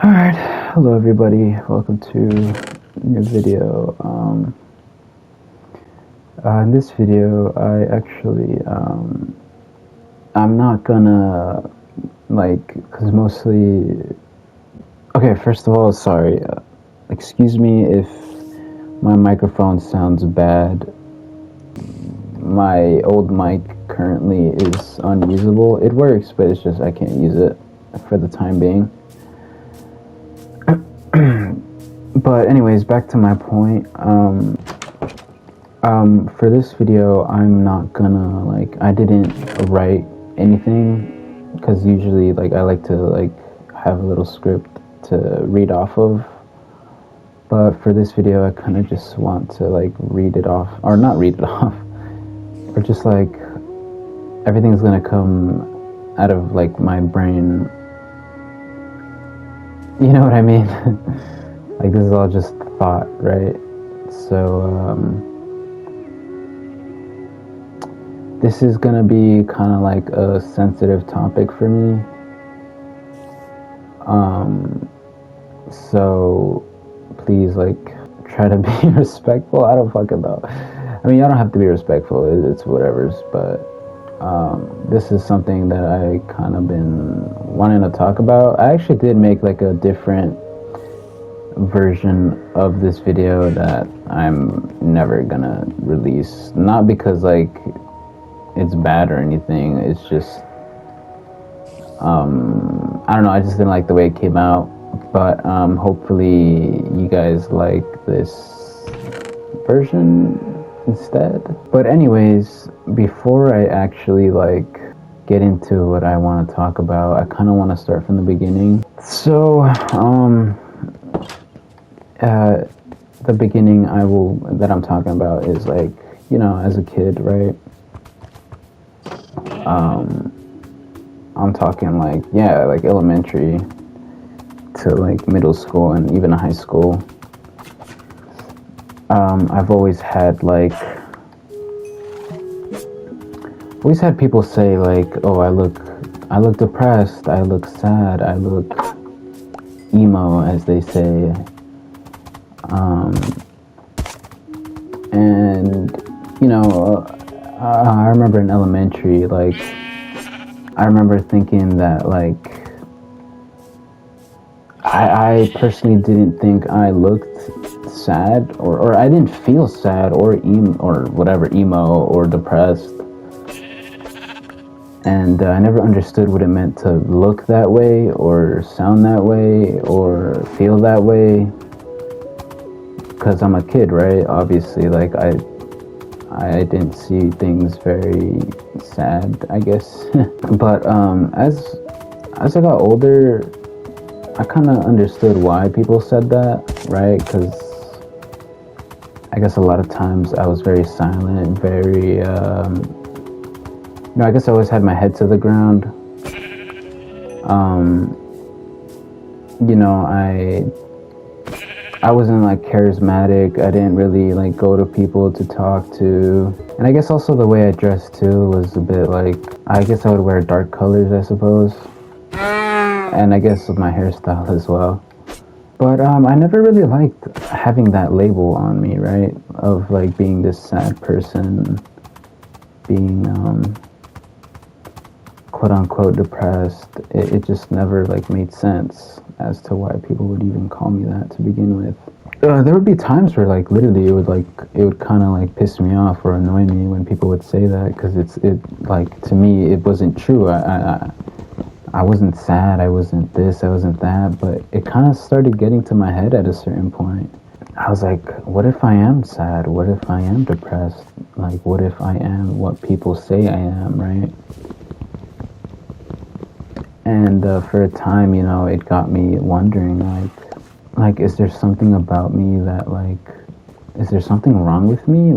Alright, hello everybody, welcome to a new video. In this video, I'm not gonna, cause mostly, okay, first of all, sorry, excuse me if my microphone sounds bad. My old mic currently is unusable. It works, but it's just I can't use it for the time being. But anyways, back to my point. For this video, I'm not gonna I didn't write anything because usually I like to have a little script to read off of. But for this video, I kind of just want to read it off, or not read it off, or just everything's gonna come out of my brain. You know what I mean? This is all just thought, right? So, this is gonna be kind of a sensitive topic for me. So please, try to be respectful. I don't fucking know. I mean, y'all don't have to be respectful. It's whatever's, but this is something that I kind of been wanting to talk about. I actually did make a different version of this video that I'm never gonna release. Not because it's bad or anything. It's just I don't know. I just didn't like the way it came out. But hopefully you guys like this version instead. But anyways, before I actually get into what I want to talk about, I kind of want to start from the beginning. So the beginning that I'm talking about is as a kid, right? I'm talking elementary to middle school and even high school. I've always had people say oh, I look depressed, I look sad, I look emo, as they say. And I remember in elementary, I remember thinking that I personally didn't think I looked sad, or I didn't feel sad or emo or depressed. And I never understood what it meant to look that way or sound that way or feel that way, because I'm a kid, right? Obviously, I didn't see things very sad, I guess. But as I got older, I kind of understood why people said that, right? Because I guess a lot of times I was very silent, very, I guess I always had my head to the ground. I wasn't charismatic. I didn't really go to people to talk to. And I guess also the way I dressed too was a bit I guess I would wear dark colors, I suppose. And I guess with my hairstyle as well. But I never really liked having that label on me, right? Of being this sad person, being quote unquote depressed. It just never made sense as to why people would even call me that to begin with. There would be times where literally it would kind of piss me off or annoy me when people would say that, because to me it wasn't true. I wasn't sad, I wasn't this, I wasn't that, but it kind of started getting to my head at a certain point. I was like, what if I am sad? What if I am depressed? What if I am what people say I am, right? And for a time, it got me wondering, is there something about me that, is there something wrong with me?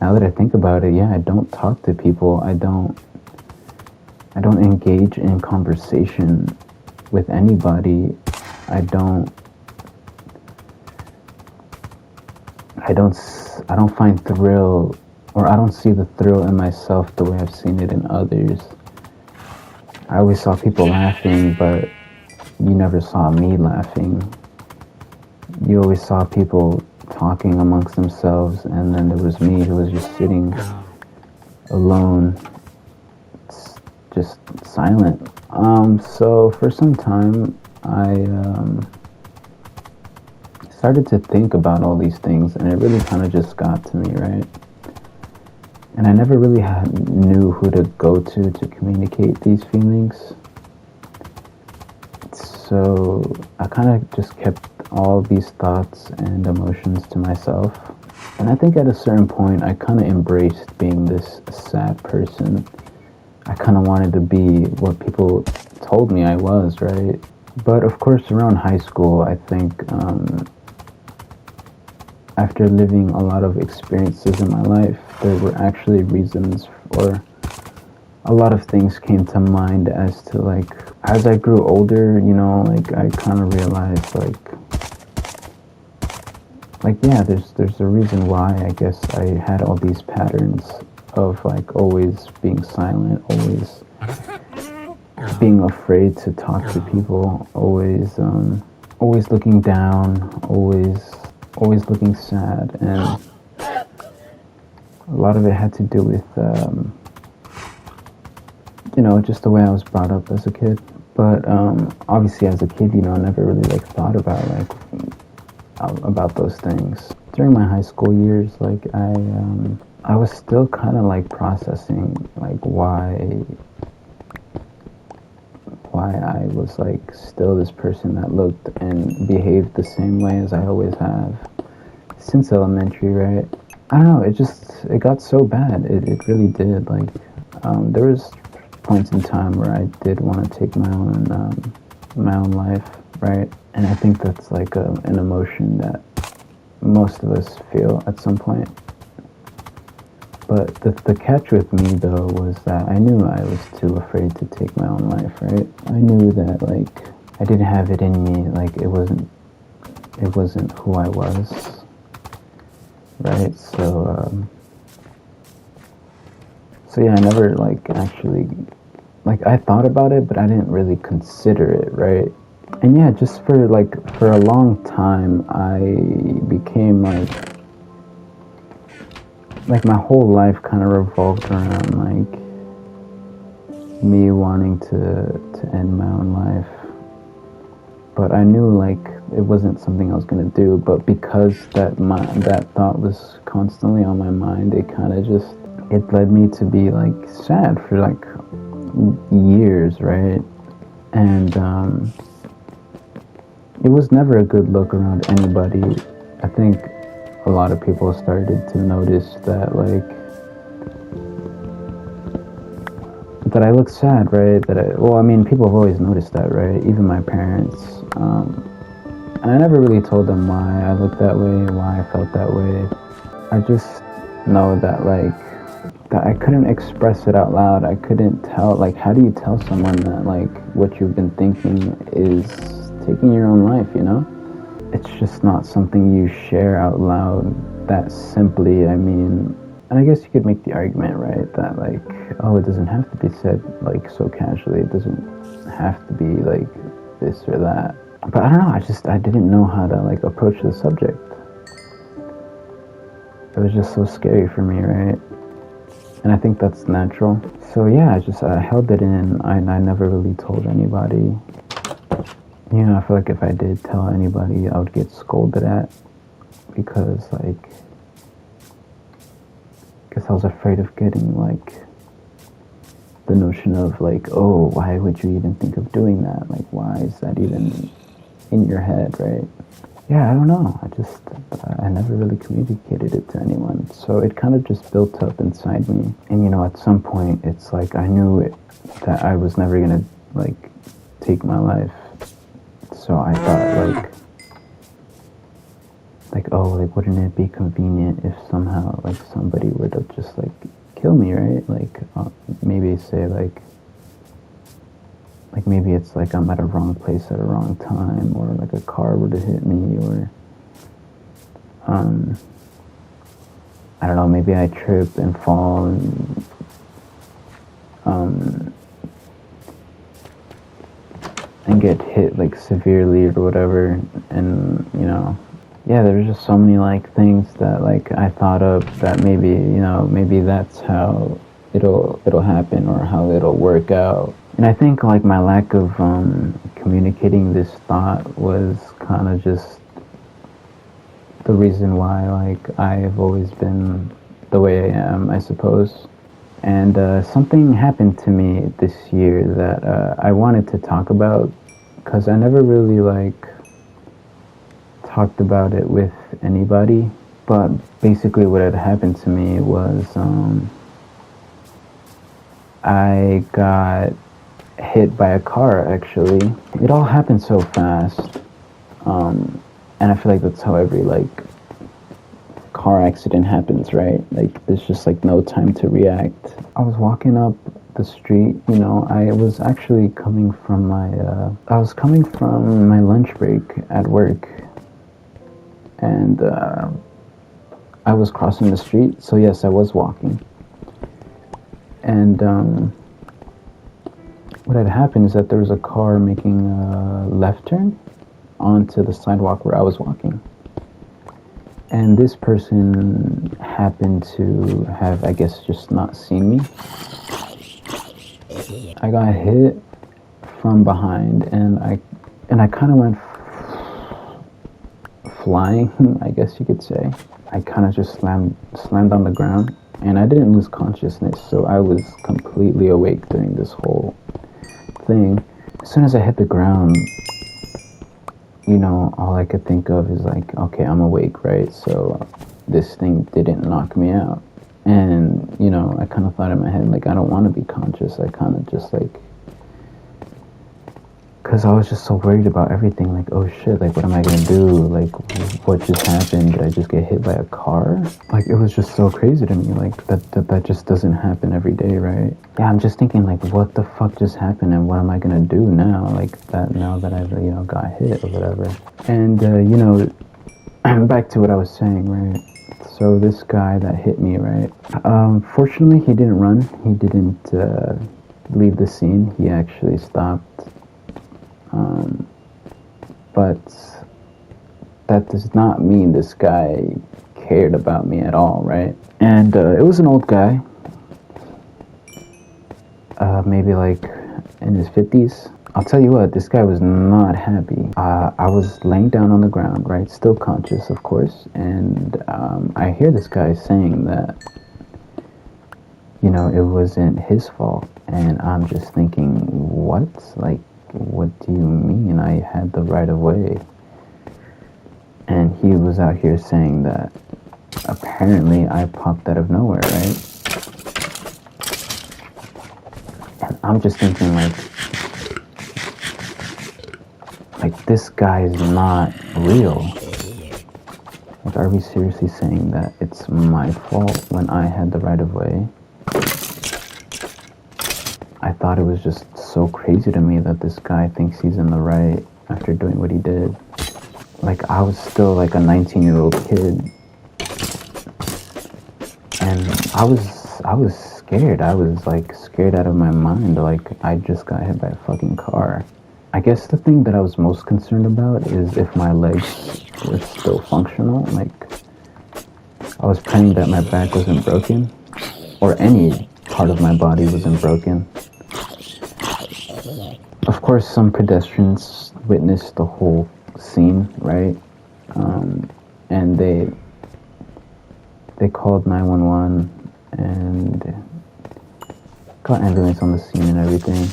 Now that I think about it, yeah, I don't talk to people. I don't engage in conversation with anybody. I don't find thrill, or I don't see the thrill in myself the way I've seen it in others. I always saw people laughing, but you never saw me laughing. You always saw people talking amongst themselves, and then there was me who was just sitting alone, just silent. So for some time, I started to think about all these things, and it really kind of just got to me, right? And I never really knew who to go to communicate these feelings. So I kind of just kept all these thoughts and emotions to myself. And I think at a certain point, I kind of embraced being this sad person. I kind of wanted to be what people told me I was, right? But of course, around high school, I think after living a lot of experiences in my life, there were actually reasons for a lot of things came to mind as to like, as I grew older, you know, like I kind of realized like yeah, there's a reason why I guess I had all these patterns of like always being silent, always being afraid to talk to people, always looking down, always looking sad, and a lot of it had to do with you know, just the way I was brought up as a kid. But obviously as a kid, you know, I never really like thought about like about those things. During my high school years, like I was still kind of like processing like why I was like still this person that looked and behaved the same way as I always have since elementary, right? I don't know, it got so bad. It really did. Like there was points in time where I did want to take my own life, right? And I think that's like an emotion that most of us feel at some point. But the catch with me though was that I knew I was too afraid to take my own life, right? I knew that like I didn't have it in me, like it wasn't who I was, right? So yeah, I never like actually, like I thought about it, but I didn't really consider it, right? And yeah, just for a long time, I became like my whole life kind of revolved around like me wanting to end my own life. But I knew like it wasn't something I was gonna do. But because that thought was constantly on my mind, it led me to be like sad for like years, right? And it was never a good look around anybody. I think a lot of people started to notice that like that I look sad, right? Well, I mean, people have always noticed that, right? Even my parents. And I never really told them why I looked that way, why I felt that way. I just know that like that I couldn't express it out loud. I couldn't tell, like, how do you tell someone that like what you've been thinking is taking your own life, you know? It's just not something you share out loud that simply. I mean, and I guess you could make the argument, right, that like, oh, it doesn't have to be said like so casually. It doesn't have to be like this or that. But I don't know, I didn't know how to like approach the subject. It was just so scary for me, right? And I think that's natural. So yeah, I held it in. I never really told anybody. You know, I feel like if I did tell anybody, I would get scolded at because like, I guess I was afraid of getting like the notion of like, oh, why would you even think of doing that? Like, why is that even in your head, right? Yeah, I don't know. I never really communicated it to anyone. So it kind of just built up inside me. And you know, at some point, it's like I knew that I was never gonna like take my life. So I thought like, oh, like wouldn't it be convenient if somehow like somebody were to just like kill me, right? Like maybe say like maybe it's like I'm at a wrong place at a wrong time, or like a car were to hit me, or I don't know, maybe I trip and fall and and get hit like severely or whatever. And yeah, there's just so many like things that like I thought of that maybe maybe that's how it'll happen or how it'll work out. And I think like my lack of communicating this thought was kind of just the reason why like I've always been the way I am, I suppose. And something happened to me this year that I wanted to talk about because I never really like talked about it with anybody. But basically what had happened to me was I got hit by a car, actually. It all happened so fast. And I feel like that's how every like car accident happens, right? Like there's just like no time to react. I was walking up the street, I was actually coming from my lunch break at work, and I was crossing the street, so yes, I was walking. And what had happened is that there was a car making a left turn onto the sidewalk where I was walking. And this person happened to have, I guess, just not seen me. I got hit from behind, and I kind of went flying, I guess you could say. I kind of just slammed on the ground, and I didn't lose consciousness, so I was completely awake during this whole thing. As soon as I hit the ground, all I could think of is like, okay, I'm awake, right? So this thing didn't knock me out. And, I kind of thought in my head, like, I don't want to be conscious. I kind of just like, because I was just so worried about everything. Like, oh shit, like, what am I going to do? Like, what just happened? Did I just get hit by a car? Like, it was just so crazy to me. Like, that just doesn't happen every day, right? Yeah, I'm just thinking, like, what the fuck just happened and what am I going to do now? Like, now that I've, got hit or whatever. And, back to what I was saying, right? So this guy that hit me, right? Fortunately, he didn't run. He didn't leave the scene. He actually stopped. But that does not mean this guy cared about me at all, right? And it was an old guy, maybe like in his 50s. I'll tell you what, this guy was not happy. I was laying down on the ground, right? Still conscious, of course. And I hear this guy saying that, it wasn't his fault. And I'm just thinking, what? Like, what do you mean I had the right of way? And he was out here saying that apparently I popped out of nowhere, right? And I'm just thinking like this guy is not real. Like, are we seriously saying that it's my fault when I had the right of way? I thought it was just so crazy to me that this guy thinks he's in the right after doing what he did. Like, I was still like a 19-year-old kid, and I was scared. I was like scared out of my mind. Like, I just got hit by a fucking car. I guess the thing that I was most concerned about is if my legs were still functional. Like, I was praying that my back wasn't broken, or any part of my body wasn't broken. Of course, some pedestrians witnessed the whole scene, right? And they called 911 and got ambulance on the scene and everything.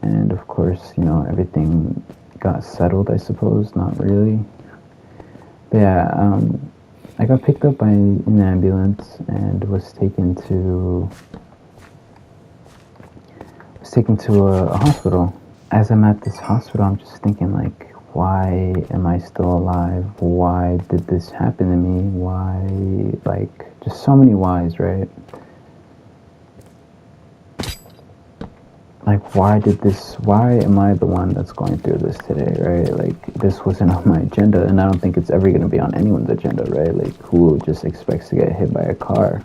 And of course, everything got settled, I suppose. Not really. But yeah, I got picked up by an ambulance and was taken to a hospital. As I'm at this hospital, I'm just thinking, like, why am I still alive? Why did this happen to me? Why, like, just so many whys, right? Like, why am I the one that's going through this today, right? Like, this wasn't on my agenda, and I don't think it's ever going to be on anyone's agenda, right? Like, who just expects to get hit by a car?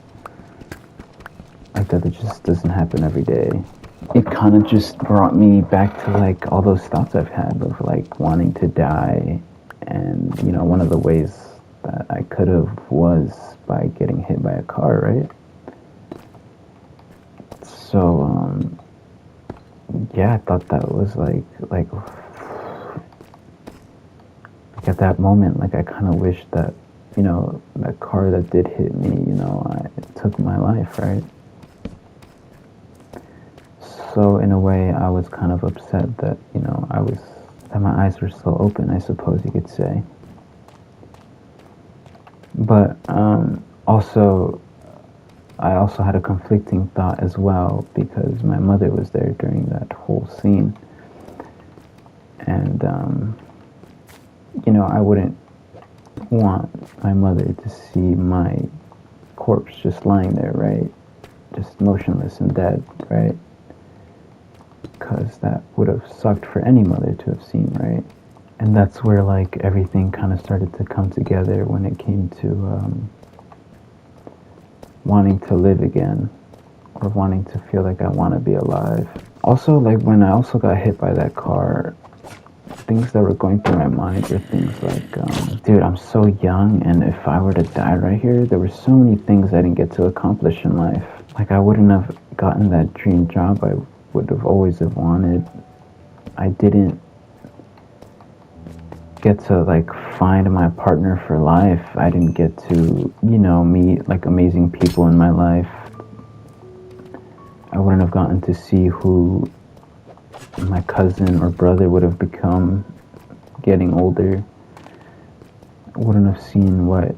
like that it just doesn't happen every day. It kind of just brought me back to like all those thoughts I've had of like wanting to die. And you know, one of the ways that I could have was by getting hit by a car, right? So yeah, I thought that was like at that moment, like I kind of wished that, you know, that car that did hit me, you know, it took my life, right? So in a way, I was kind of upset that, you know, that my eyes were still open, I suppose you could say. But also, I also had a conflicting thought as well, because my mother was there during that whole scene. And, you know, I wouldn't want my mother to see my corpse just lying there, right? Just motionless and dead, right? Because that would have sucked for any mother to have seen, right? And that's where like everything kind of started to come together when it came to wanting to live again, or wanting to feel like I want to be alive. Also, like when I also got hit by that car, things that were going through my mind were things like, dude, I'm so young, and if I were to die right here, there were so many things I didn't get to accomplish in life. Like I wouldn't have gotten that dream job I would have always have wanted. I didn't get to like find my partner for life. I didn't get to, you know, meet like amazing people in my life. I wouldn't have gotten to see who my cousin or brother would have become getting older. I wouldn't have seen what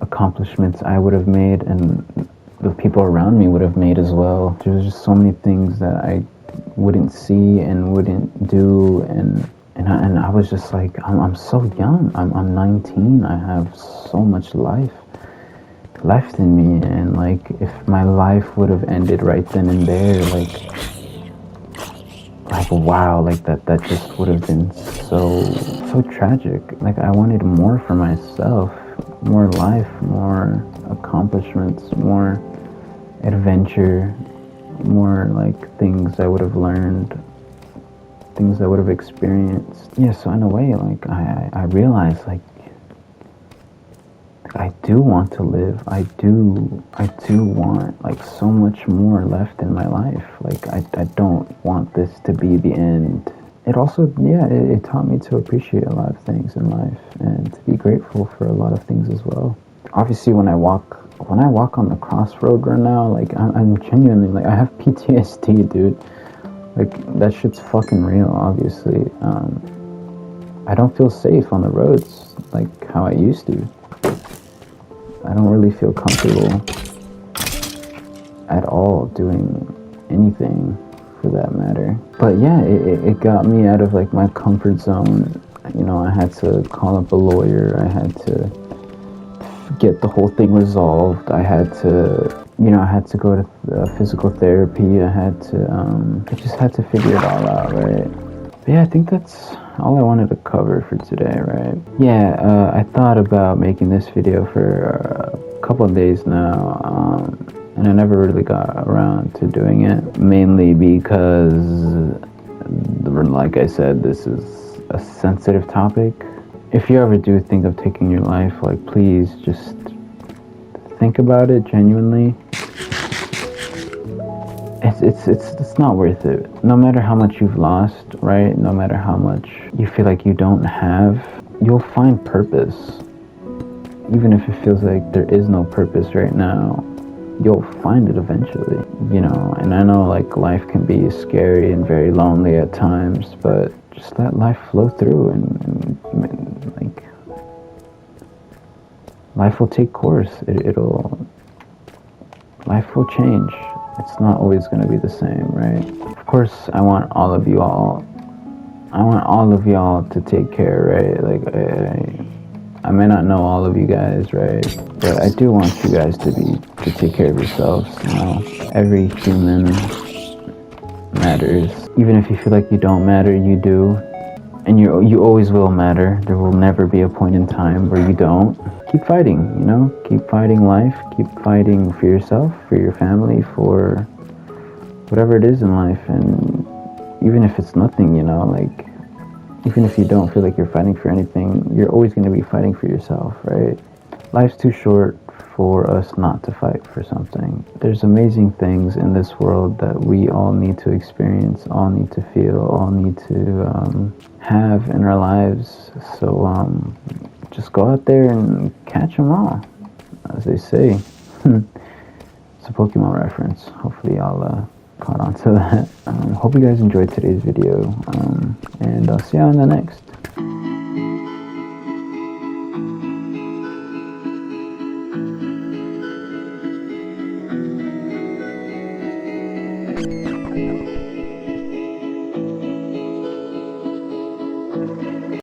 accomplishments I would have made and the people around me would have made as well. There's just so many things that I wouldn't see and wouldn't do, and I was just like, I'm so young. I'm 19. I have so much life left in me, and like if my life would have ended right then and there, like wow, like that just would have been so tragic. Like I wanted more for myself, more life, more accomplishments, more adventure, more like things I would have learned, things I would have experienced. Yeah, so in a way, like I realized like I do want to live. I do want like so much more left in my life. Like I don't want this to be the end. It also, yeah, it taught me to appreciate a lot of things in life and to be grateful for a lot of things as well. Obviously, when I walk on the crossroad right now, like I'm genuinely like I have PTSD, dude. Like that shit's fucking real. Obviously, I don't feel safe on the roads like how I used to. I don't really feel comfortable at all doing anything for that matter. But yeah, it got me out of like my comfort zone. You know, I had to call up a lawyer. I had to get the whole thing resolved. I had to, you know, I had to go to physical therapy. I just had to figure it all out, right? But yeah, I think that's all I wanted to cover for today, right? Yeah, I thought about making this video for a couple of days now, and I never really got around to doing it, mainly because, like I said, this is a sensitive topic. If you ever do think of taking your life, like, please just think about it genuinely. It's not worth it. No matter how much you've lost, right? No matter how much you feel like you don't have, you'll find purpose. Even if it feels like there is no purpose right now, you'll find it eventually, you know. And I know like life can be scary and very lonely at times, but just let life flow through and like life will take course. Life will change. It's not always going to be the same, right? Of course, I want all of y'all to take care, right? Like, I may not know all of you guys, right? But I do want you guys to take care of yourselves, you know? Every human matters. Even if you feel like you don't matter, you do. And you always will matter. There will never be a point in time where you don't. keep fighting, you know, keep fighting life, keep fighting for yourself, for your family, for whatever it is in life. And even if it's nothing, you know, like, even if you don't feel like you're fighting for anything, you're always going to be fighting for yourself, right? Life's too short for us not to fight for something. There's amazing things in this world that we all need to experience, all need to feel, all need to have in our lives. So just go out there and catch them all, as they say. It's a Pokemon reference. Hopefully y'all caught on to that. Hope you guys enjoyed today's video, and I'll see you on the next.